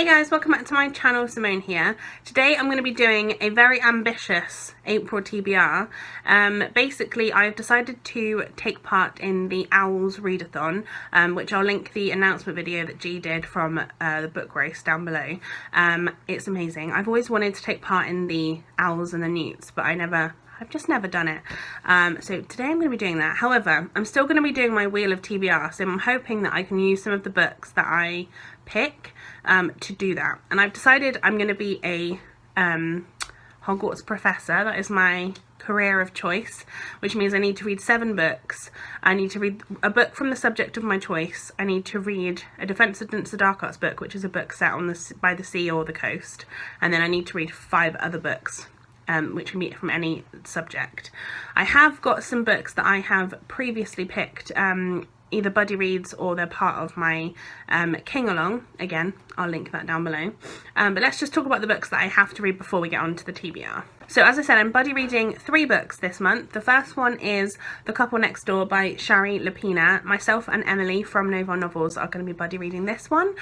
Hey guys, welcome back to my channel. Simone here. Today I'm going to be doing a very ambitious April TBR. Basically I've decided to take part in the OWLS Readathon, which I'll link the announcement video that G did from the book race down below. It's amazing. I've always wanted to take part in the OWLS and the Newts, but I've just never done it. So today I'm going to be doing that. However, I'm still going to be doing my wheel of TBR, so I'm hoping that I can use some of the books that I pick to do that. And I've decided I'm going to be a Hogwarts professor. That is my career of choice, which means I need to read 7 books. I need to read a book from the subject of my choice. I need to read a Defense Against the Dark Arts book, which is a book set on by the sea or the coast. And then I need to read 5 other books, which can be from any subject. I have got some books that I have previously picked, either buddy reads or they're part of my King Along. Again, I'll link that down below. But let's just talk about the books that I have to read before we get on to the TBR. So as I said, I'm buddy reading 3 books this month. The first one is The Couple Next Door by Shari Lapina. Myself and Emily from Nova Novels are going to be buddy reading this one.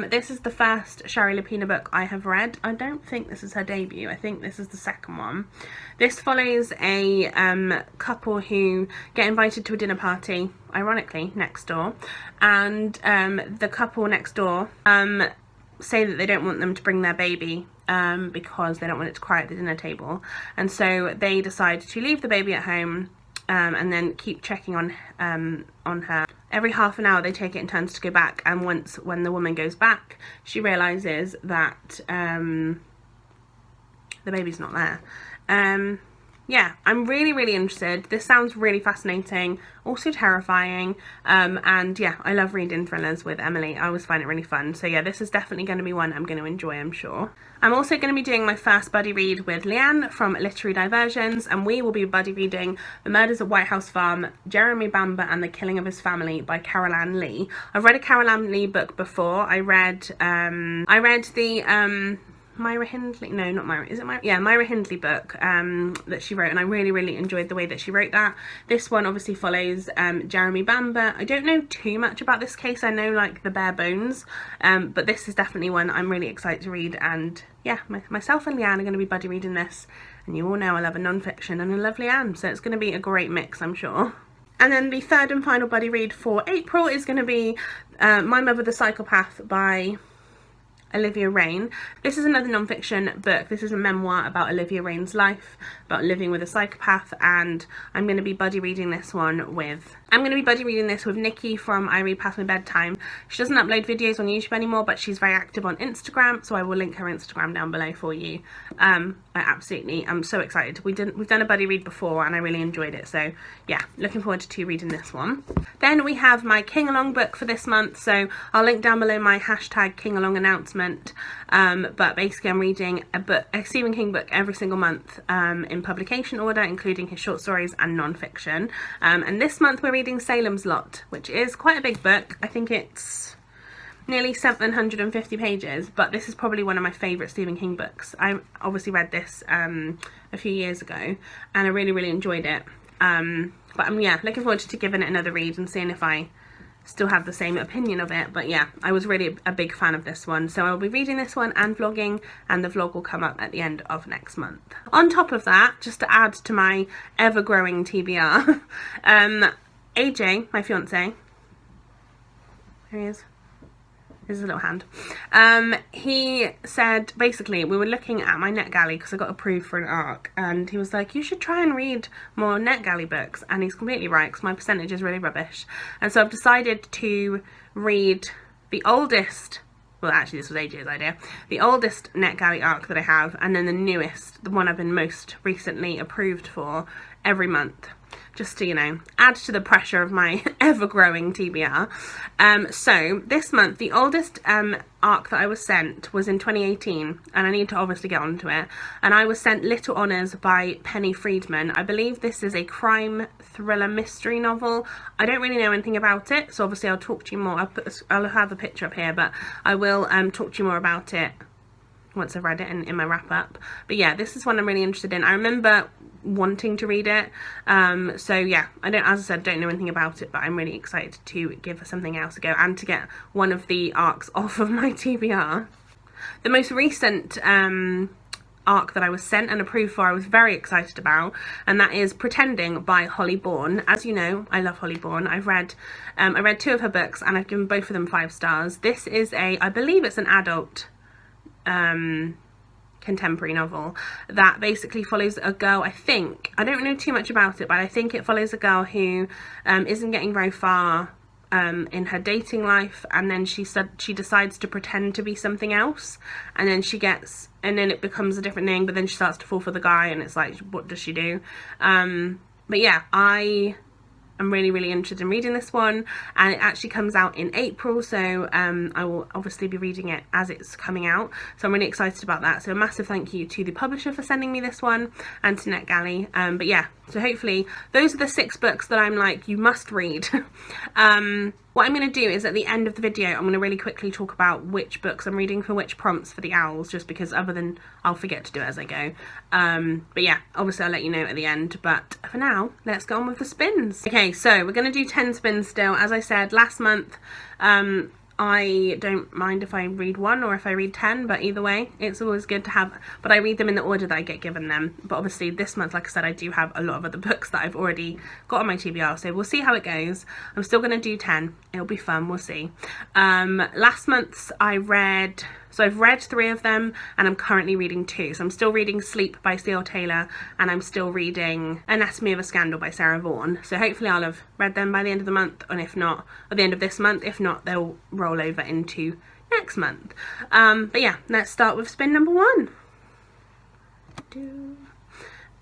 This is the first Shari Lapina book I have read. I don't think this is her debut. I think this is the second one. This follows a couple who get invited to a dinner party, ironically, next door. And the couple next door say that they don't want them to bring their baby because they don't want it to cry at the dinner table, and so they decide to leave the baby at home and then keep checking on her. Every half an hour they take it in turns to go back, and when the woman goes back, she realizes that the baby's not there. Yeah, I'm really interested. This sounds really fascinating, also terrifying, and yeah, I love reading thrillers with Emily. I always find it really fun. So yeah, this is definitely going to be one I'm going to enjoy, I'm sure. I'm also going to be doing my first buddy read with Leanne from Literary Diversions, and we will be buddy reading The Murders at White House Farm, Jeremy Bamber and the Killing of His Family by Carol Ann Lee. I've read a Carol Ann Lee book before. I read the Myra Hindley, no, not Myra, is it Myra? Yeah, Myra Hindley book that she wrote, and I really enjoyed the way that she wrote that. This one obviously follows Jeremy Bamber. I don't know too much about this case. I know like the bare bones, but this is definitely one I'm really excited to read. And yeah, myself and Leanne are going to be buddy reading this, and you all know I love a non-fiction and I love Leanne, so it's going to be a great mix, I'm sure. And then the third and final buddy read for April is going to be My Mother the Psychopath by Olivia Rain. This is another non-fiction book. This is a memoir about Olivia Rain's life, about living with a psychopath, and I'm going to be buddy reading this with Nikki from I Read Past My Bedtime. She doesn't upload videos on YouTube anymore, but she's very active on Instagram, so I will link her Instagram down below for you. I'm so excited. We've done a buddy read before and I really enjoyed it, so yeah, looking forward to reading this one. Then we have my King Along book for this month, so I'll link down below my hashtag King Along announcement. But basically I'm reading a Stephen King book every single month in publication order, including his short stories and non-fiction. And this month we're reading Salems Lot, which is quite a big book. I think it's nearly 750 pages, but this is probably one of my favourite Stephen King books. I obviously read this a few years ago and I really enjoyed it. But I'm looking forward to giving it another read and seeing if I still have the same opinion of it. But yeah, I was really a big fan of this one, so I'll be reading this one and vlogging, and the vlog will come up at the end of next month. On top of that, just to add to my ever-growing TBR, AJ, my fiance, there he is. Here's a little hand. He said, basically, we were looking at my NetGalley because I got approved for an ARC, and he was like, you should try and read more NetGalley books, and he's completely right because my percentage is really rubbish. And so I've decided to read the oldest, well actually this was AJ's idea, the oldest NetGalley ARC that I have, and then the newest, the one I've been most recently approved for, every month. Just to, you know, add to the pressure of my ever-growing TBR. So this month, the oldest ARC that I was sent was in 2018, and I need to obviously get onto it. And I was sent Little Honours by Penny Friedman. I believe this is a crime thriller mystery novel. I don't really know anything about it, so obviously I'll talk to you more. I'll have a picture up here, but I will talk to you more about it once I've read it in my wrap-up. But yeah, this is one I'm really interested in. I remember wanting to read it, so yeah, as I said, don't know anything about it, but I'm really excited to give something else a go and to get one of the ARCs off of my TBR. The most recent arc that I was sent and approved for, I was very excited about, and that is Pretending by Holly Bourne. As you know, I love Holly Bourne. I read 2 of her books and I've given both of them 5 stars. This is I believe it's an adult contemporary novel that basically follows a girl. I don't know too much about it, but I think it follows a girl who isn't getting very far in her dating life, and then she decides to pretend to be something else, and then it becomes a different thing, but then she starts to fall for the guy, and it's like, what does she do? But yeah, I'm really, really interested in reading this one, and it actually comes out in April, so I will obviously be reading it as it's coming out, so I'm really excited about that. So a massive thank you to the publisher for sending me this one, and to NetGalley. But yeah, so hopefully those are the 6 books that I'm like, you must read. What I'm going to do is at the end of the video, I'm going to really quickly talk about which books I'm reading for which prompts for the owls, just because other than I'll forget to do it as I go. But yeah, obviously I'll let you know at the end, but for now, let's go on with the spins. Okay, so we're going to do 10 spins still. As I said last month, I don't mind if I read 1 or if I read 10, but either way, it's always good to have, but I read them in the order that I get given them. But obviously this month, like I said, I do have a lot of other books that I've already got on my TBR, so we'll see how it goes. I'm still going to do 10. It'll be fun, we'll see. Last month's I've read 3 of them, and I'm currently reading 2. So I'm still reading Sleep by C.L. Taylor, and I'm still reading Anatomy of a Scandal by Sarah Vaughan. So hopefully I'll have read them by the end of the month, and if not, at the end of this month. If not, they'll roll over into next month. But yeah, let's start with spin number 1.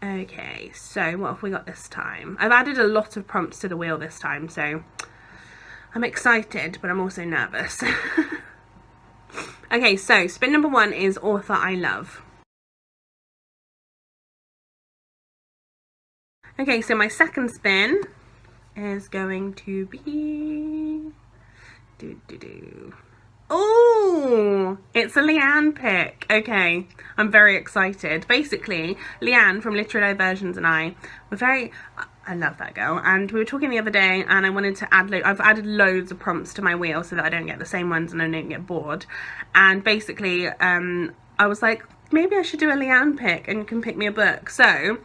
Okay, so what have we got this time? I've added a lot of prompts to the wheel this time, so I'm excited, but I'm also nervous. Okay, so spin number 1 is Author I Love. Okay, so my second spin is going to be... Oh, it's a Leanne pick. Okay, I'm very excited. Basically, Leanne from Literary Diversions and I love that girl, and we were talking the other day, and I wanted to add I've added loads of prompts to my wheel so that I don't get the same ones and I don't get bored. And basically I was like, maybe I should do a Leanne pick and you can pick me a book. So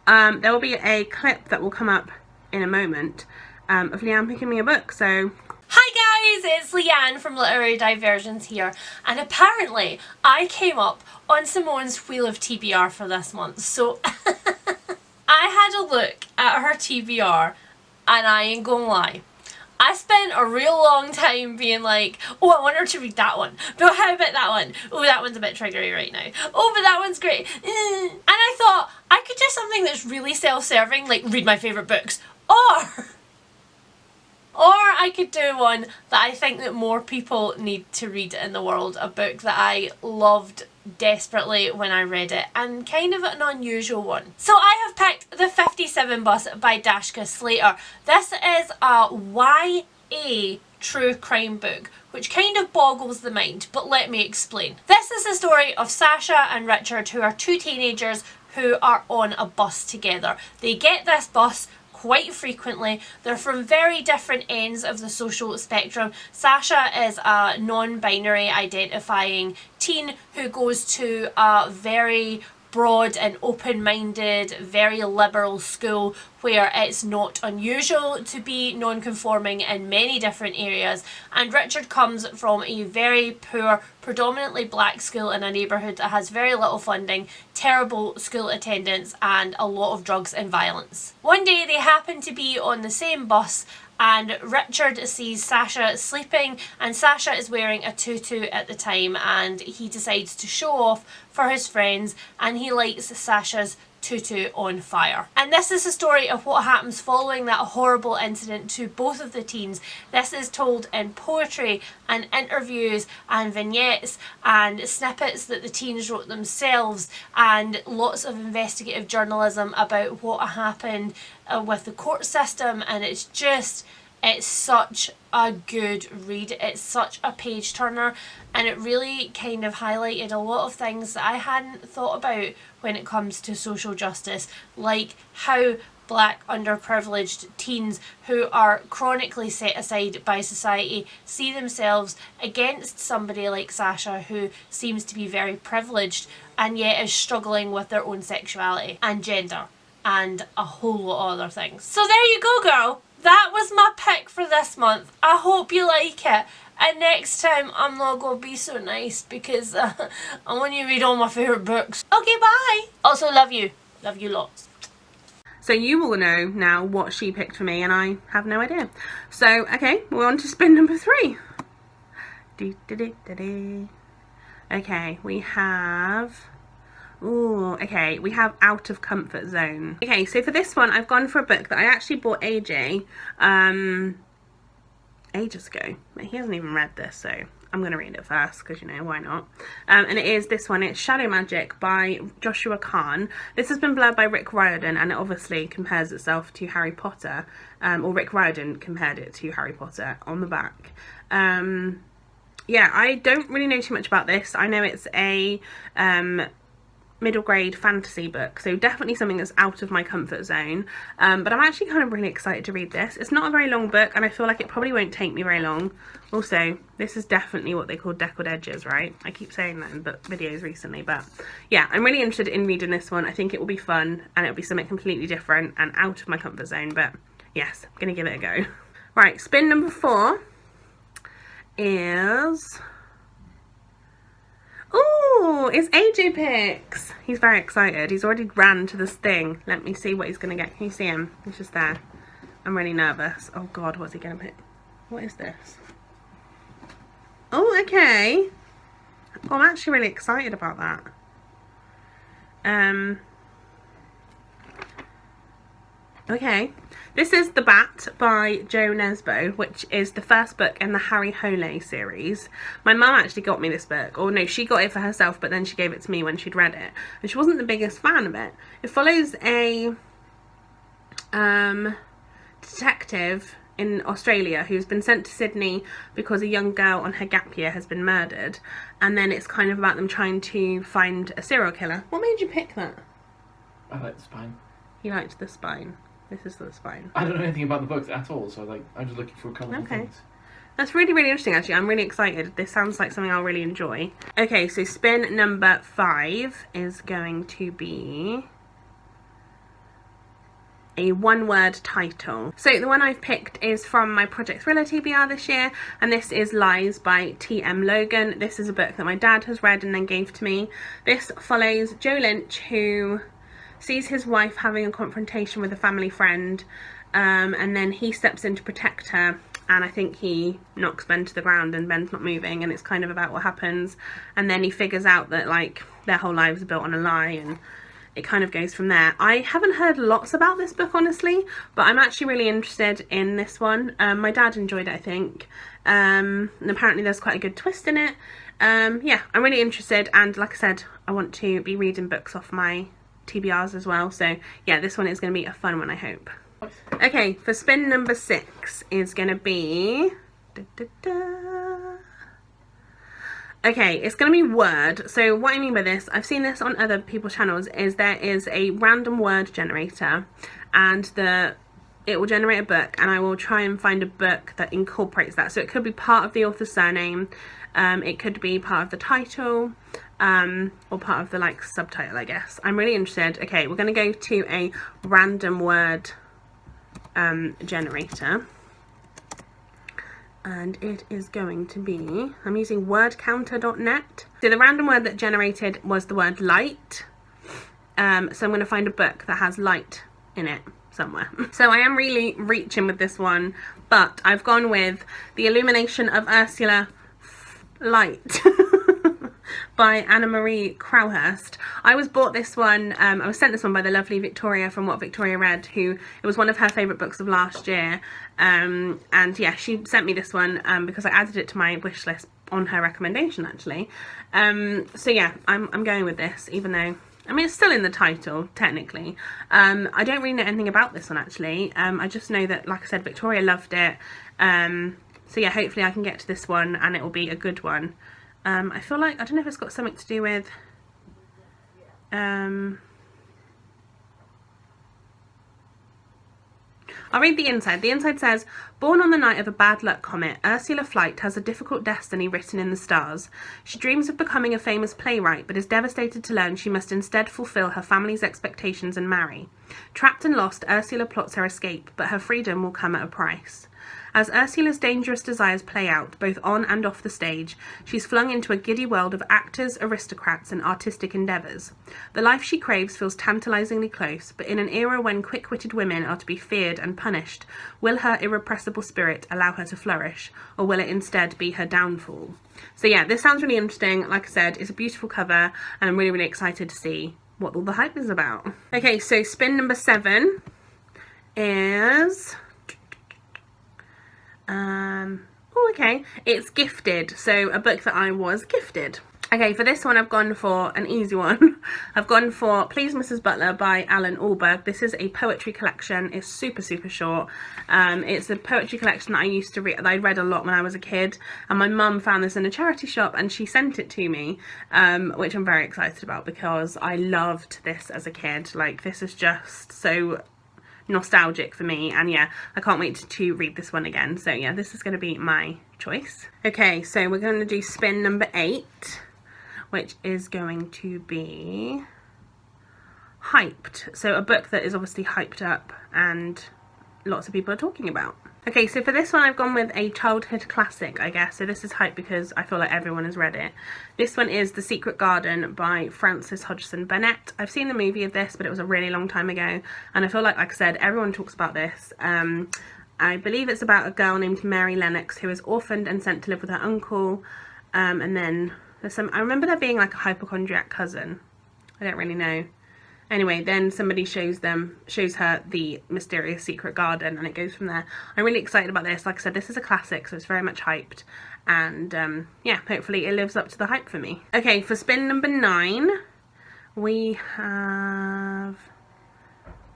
there will be a clip that will come up in a moment of Leanne picking me a book. So hi guys, it's Leanne from Literary Diversions here, and apparently I came up on Simone's Wheel of TBR for this month, so I had a look at her TBR, and I ain't gonna lie, I spent a real long time being like, oh, I want her to read that one, but how about that one? Oh, that one's a bit triggery right now. Oh, but that one's great. And I thought I could do something that's really self-serving, like read my favourite books, or I could do one that I think that more people need to read in the world, a book that I loved desperately when I read it, and kind of an unusual one. So I have picked The 57 Bus by Dashka Slater. This is a YA true crime book, which kind of boggles the mind, but let me explain. This is the story of Sasha and Richard, who are 2 teenagers who are on a bus together. They get this bus quite frequently. They're from very different ends of the social spectrum. Sasha is a non-binary identifying teen who goes to a very broad and open-minded, very liberal school where it's not unusual to be non-conforming in many different areas, and Richard comes from a very poor, predominantly black school in a neighbourhood that has very little funding, terrible school attendance, and a lot of drugs and violence. One day they happen to be on the same bus, and Richard sees Sasha sleeping, and Sasha is wearing a tutu at the time, and he decides to show off for his friends, and he lights Sasha's tutu on fire. And this is the story of what happens following that horrible incident to both of the teens. This is told in poetry and interviews and vignettes and snippets that the teens wrote themselves, and lots of investigative journalism about what happened with the court system, and it's such a good read. It's such a page turner, and it really kind of highlighted a lot of things that I hadn't thought about when it comes to social justice, like how black underprivileged teens who are chronically set aside by society see themselves against somebody like Sasha, who seems to be very privileged and yet is struggling with their own sexuality and gender and a whole lot of other things. So there you go, girl. That was my pick for this month. I hope you like it. And next time I'm not going to be so nice because I want you to read all my favourite books. Okay, bye. Also, love you. Love you lots. So you all know now what she picked for me and I have no idea. So, okay, we're on to spin number 3. Okay, we have... Ooh, okay, we have Out of Comfort Zone. Okay, so for this one, I've gone for a book that I actually bought AJ ages ago. He hasn't even read this, so I'm going to read it first because, you know, why not? And it is this one. It's Shadow Magic by Joshua Kahn. This has been blurred by Rick Riordan, and it obviously compares itself to Harry Potter, or Rick Riordan compared it to Harry Potter on the back. Yeah, I don't really know too much about this. I know it's a middle grade fantasy book, so definitely something that's out of my comfort zone, but I'm actually kind of really excited to read this. It's not a very long book and I feel like it probably won't take me very long. Also, this is definitely what they call deckled edges, right? I keep saying that in videos recently, but yeah, I'm really interested in reading this one. I think it will be fun and it'll be something completely different and out of my comfort zone, but yes, I'm gonna give it a go. Right, spin number 4 is... Ooh, it's AJ picks. He's very excited. He's already ran to this thing. Let me see what he's going to get. Can you see him? He's just there. I'm really nervous. Oh God, what's he going to pick? What is this? Oh, okay. Oh, I'm actually really excited about that. Okay. This is The Bat by Jo Nesbo, which is the first book in the Harry Hole series. My mum actually got me this book, or no, she got it for herself, but then she gave it to me when she'd read it, and she wasn't the biggest fan of it. It follows a detective in Australia who's been sent to Sydney because a young girl on her gap year has been murdered, and then it's kind of about them trying to find a serial killer. What made you pick that? I like the spine. You liked the spine. This is the spine. I don't know anything about the books at all, so I'm just looking for colourful things. That's really, really interesting, actually. I'm really excited. This sounds like something I'll really enjoy. Okay, so spin number 5 is going to be a one-word title. So the one I've picked is from my Project Thriller TBR this year, and this is Lies by T.M. Logan. This is a book that my dad has read and then gave to me. This follows Joe Lynch, who sees his wife having a confrontation with a family friend, and then he steps in to protect her, and I think he knocks Ben to the ground and Ben's not moving, and it's kind of about what happens, and then he figures out that like their whole lives are built on a lie, and it kind of goes from there. I haven't heard lots about this book, honestly, but I'm actually really interested in this one. My dad enjoyed it, I think, and apparently there's quite a good twist in it. Yeah, I'm really interested, and like I said, I want to be reading books off my TBRs as well, so yeah, this one is going to be a fun one, I hope. Okay, for spin number 6 is going to be okay, it's going to be word. So what I mean by this, I've seen this on other people's channels, is there is a random word generator, and it will generate a book, and I will try and find a book that incorporates that. So it could be part of the author's surname, it could be part of the title, or part of the like subtitle, I guess. I'm really interested. Okay, we're going to go to a random word generator, and it is going to be, I'm using wordcounter.net. So the random word that generated was the word light, so I'm going to find a book that has light in it somewhere. So I am really reaching with this one, but I've gone with The Illumination of Ursula Light by Anna Marie Crowhurst. I was bought this one, I was sent this one by the lovely Victoria from What Victoria Read, who, it was one of her favourite books of last year, and yeah, she sent me this one because I added it to my wish list on her recommendation, actually. So yeah, I'm going with this, even though, I mean, it's still in the title, technically. I don't really know anything about this one, actually. I just know that, like I said, Victoria loved it. So yeah, hopefully I can get to this one and it will be a good one. I feel like, I don't know if it's got something to do with, I'll read the inside. The inside says, born on the night of a bad luck comet, Ursula Flight has a difficult destiny written in the stars. She dreams of becoming a famous playwright, but is devastated to learn she must instead fulfill her family's expectations and marry. Trapped and lost, Ursula plots her escape, but her freedom will come at a price. As Ursula's dangerous desires play out, both on and off the stage, she's flung into a giddy world of actors, aristocrats, and artistic endeavours. The life she craves feels tantalisingly close, but in an era when quick-witted women are to be feared and punished, will her irrepressible spirit allow her to flourish, or will it instead be her downfall? So yeah, this sounds really interesting. Like I said, it's a beautiful cover, and I'm really, really excited to see what all the hype is about. Okay, so spin number 7 is... oh, okay, it's Gifted, so a book that I was gifted. Okay, for this one I've gone for an easy one. I've gone for Please Mrs. Butler by Alan Allberg. This is a poetry collection. It's super, super short. It's a poetry collection that I used to read, that I read a lot when I was a kid, and my mum found this in a charity shop and she sent it to me, which I'm very excited about because I loved this as a kid. Like, this is just so nostalgic for me, and yeah, I can't wait to read this one again. So yeah, this is going to be my choice. Okay, so we're going to do spin number 8, which is going to be Hyped. So a book that is obviously hyped up and lots of people are talking about. Okay, so for this one I've gone with a childhood classic, I guess. So this is hype because I feel like everyone has read it. This one is The Secret Garden by Frances Hodgson Burnett. I've seen the movie of this, but it was a really long time ago, and I feel like I said, everyone talks about this. I believe it's about a girl named Mary Lennox who is orphaned and sent to live with her uncle, and then there's I remember there being like a hypochondriac cousin. I don't really know. Anyway, then somebody shows her the mysterious secret garden, and it goes from there. I'm really excited about this. Like I said, this is a classic, so it's very much hyped. And yeah, hopefully it lives up to the hype for me. Okay, for spin number 9, we have...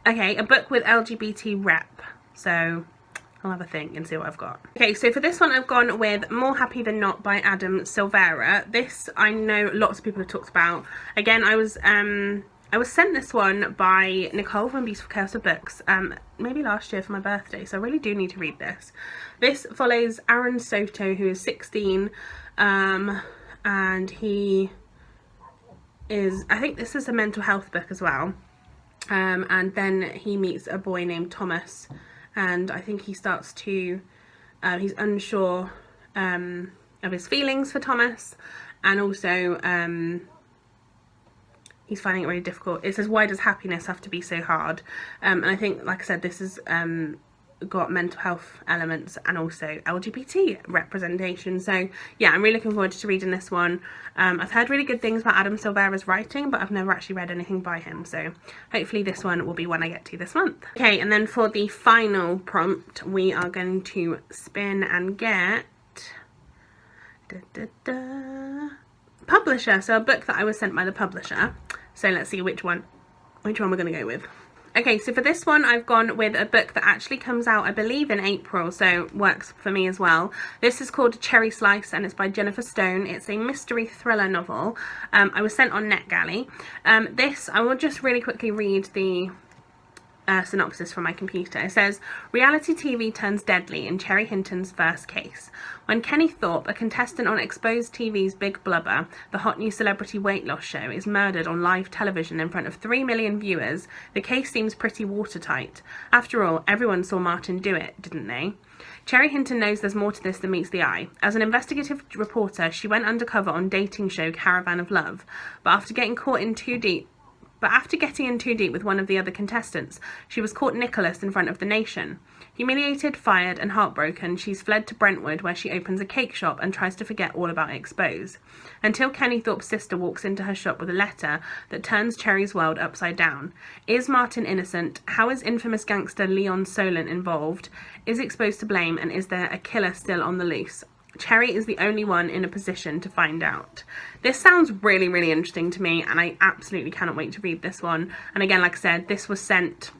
okay, a book with LGBT rep. So I'll have a think and see what I've got. Okay, so for this one I've gone with More Happy Than Not by Adam Silvera. This I know lots of people have talked about. Again, I was sent this one by Nicole from Beautiful Chaos of Books, maybe last year for my birthday, so I really do need to read this. This follows Aaron Soto, who is 16, and he is, I think this is a mental health book as well, and then he meets a boy named Thomas, and I think he starts to, he's unsure of his feelings for Thomas, and also he's finding it really difficult. It says, why does happiness have to be so hard? And I think, like I said, this has got mental health elements and also LGBT representation. So yeah, I'm really looking forward to reading this one. I've heard really good things about Adam Silvera's writing, but I've never actually read anything by him. So hopefully this one will be one I get to this month. Okay, and then for the final prompt, we are going to spin and get... publisher. So a book that I was sent by the publisher. So let's see which one we're going to go with. Okay, so for this one I've gone with a book that actually comes out, I believe, in April, so works for me as well. This is called Cherry Slice and it's by Jennifer Stone. It's a mystery thriller novel. I was sent on NetGalley. This, I will just really quickly read the synopsis from my computer. It says, reality TV turns deadly in Cherry Hinton's first case. When Kenny Thorpe, a contestant on Exposed TV's Big Blubber, the hot new celebrity weight loss show, is murdered on live television in front of 3 million viewers, the case seems pretty watertight. After all, everyone saw Martin do it, didn't they? Cherry Hinton knows there's more to this than meets the eye. As an investigative reporter, she went undercover on dating show Caravan of Love, but after getting in too deep with one of the other contestants, she was caught Nicholas in front of the nation. Humiliated, fired, and heartbroken, she's fled to Brentwood, where she opens a cake shop and tries to forget all about Exposed. Until Kenny Thorpe's sister walks into her shop with a letter that turns Cherry's world upside down. Is Martin innocent? How is infamous gangster Leon Solent involved? Is Exposed to blame? And is there a killer still on the loose? Cherry is the only one in a position to find out. This sounds really, really interesting to me, and I absolutely cannot wait to read this one. And again, like I said, this was sent,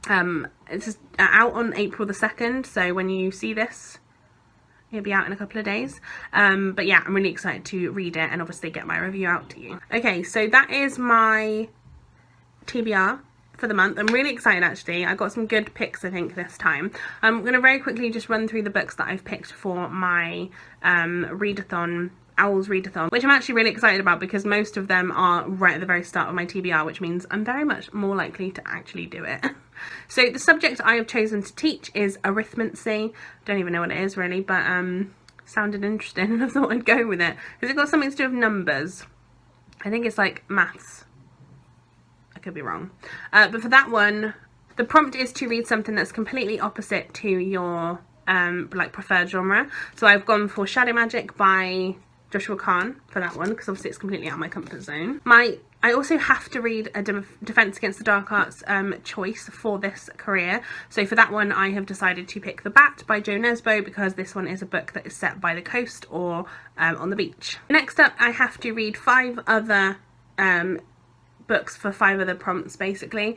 it's out on April the 2nd, so when you see this, it'll be out in a couple of days. But yeah, I'm really excited to read it and obviously get my review out to you. Okay, so that is my TBR for the month. I'm really excited actually. I got some good picks I think this time. I'm going to very quickly just run through the books that I've picked for my readathon, OWLS readathon, which I'm actually really excited about because most of them are right at the very start of my TBR, which means I'm very much more likely to actually do it. So the subject I have chosen to teach is arithmancy. Don't even know what it is really, but sounded interesting and I thought I'd go with it because it's got something to do with numbers. I think it's like maths. I could be wrong. But for that one, the prompt is to read something that's completely opposite to your like preferred genre. So I've gone for Shadow Magic by Joshua Kahn for that one because obviously it's completely out of my comfort zone. I also have to read a Defense Against the Dark Arts choice for this career. So for that one I have decided to pick The Bat by Jo Nesbø because this one is a book that is set by the coast or on the beach. Next up I have to read 5 other books for 5 other prompts basically.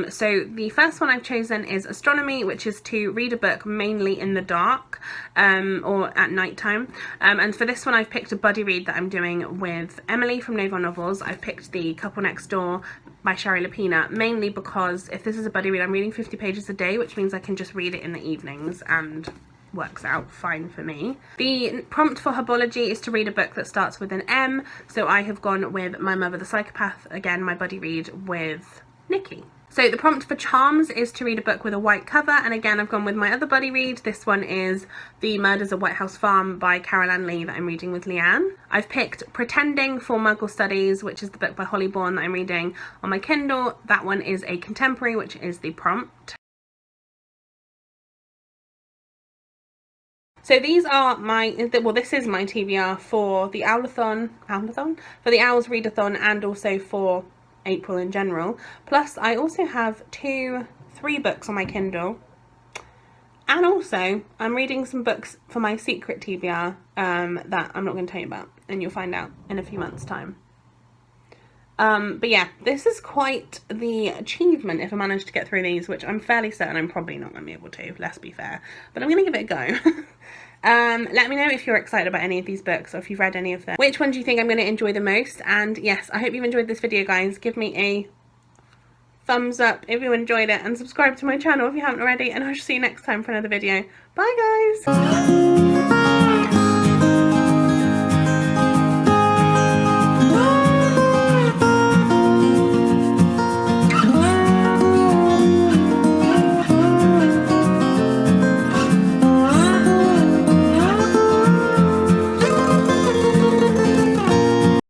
So the first one I've chosen is Astronomy, which is to read a book mainly in the dark or at night time. And for this one I've picked a buddy read that I'm doing with Emily from Naval Novels. I've picked The Couple Next Door by Shari Lapina mainly because if this is a buddy read I'm reading 50 pages a day, which means I can just read it in the evenings and works out fine for me. The prompt for Herbology is to read a book that starts with an M, so I have gone with My Mother the Psychopath, again my buddy read with Nikki. So the prompt for Charms is to read a book with a white cover, and again I've gone with my other buddy read. This one is The Murders at White House Farm by Carol Ann Lee that I'm reading with Leanne. I've picked Pretending for Muggle Studies, which is the book by Holly Bourne that I'm reading on my Kindle. That one is a contemporary, which is the prompt. So these are my, well this is my TBR for the OWLathon, for the OWLS readathon and also for April in general. Plus I also have 3 books on my Kindle, and also I'm reading some books for my secret TBR that I'm not going to tell you about, and you'll find out in a few months time. But yeah, this is quite the achievement if I manage to get through these, which I'm fairly certain I'm probably not going to be able to, let's be fair, but I'm going to give it a go. Let me know if you're excited about any of these books or if you've read any of them. Which one do you think I'm going to enjoy the most? And yes, I hope you've enjoyed this video guys. Give me a thumbs up if you enjoyed it and subscribe to my channel if you haven't already, and I'll see you next time for another video. Bye guys!